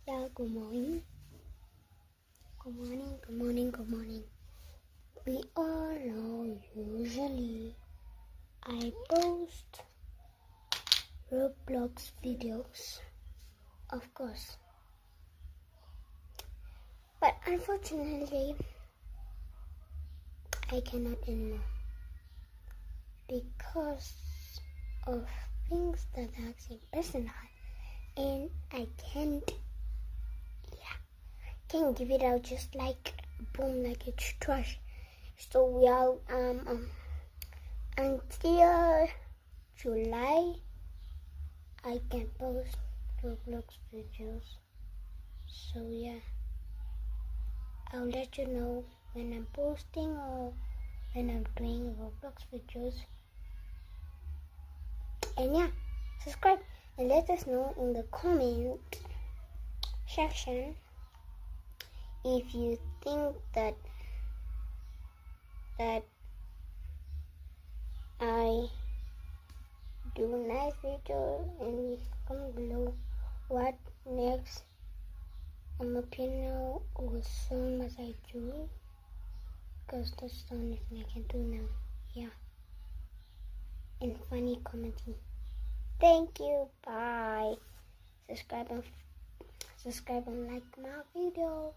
Yeah, good morning. Good morning, good morning, good morning. We all know usually I post Roblox videos, of course. But unfortunately, I cannot anymore because of things that are actually personal, and I can't give it out just like boom, like it's trash. So we are until July I can post Roblox videos. So yeah, I'll let you know when I'm posting or when I'm doing Roblox videos. And yeah, subscribe and let us know in the comment section if you think that I do nice video, and comment below what next piano or song must I do, because that's the only thing I can do now. Yeah, and funny commenting. Thank you. Bye. Subscribe and like my videos.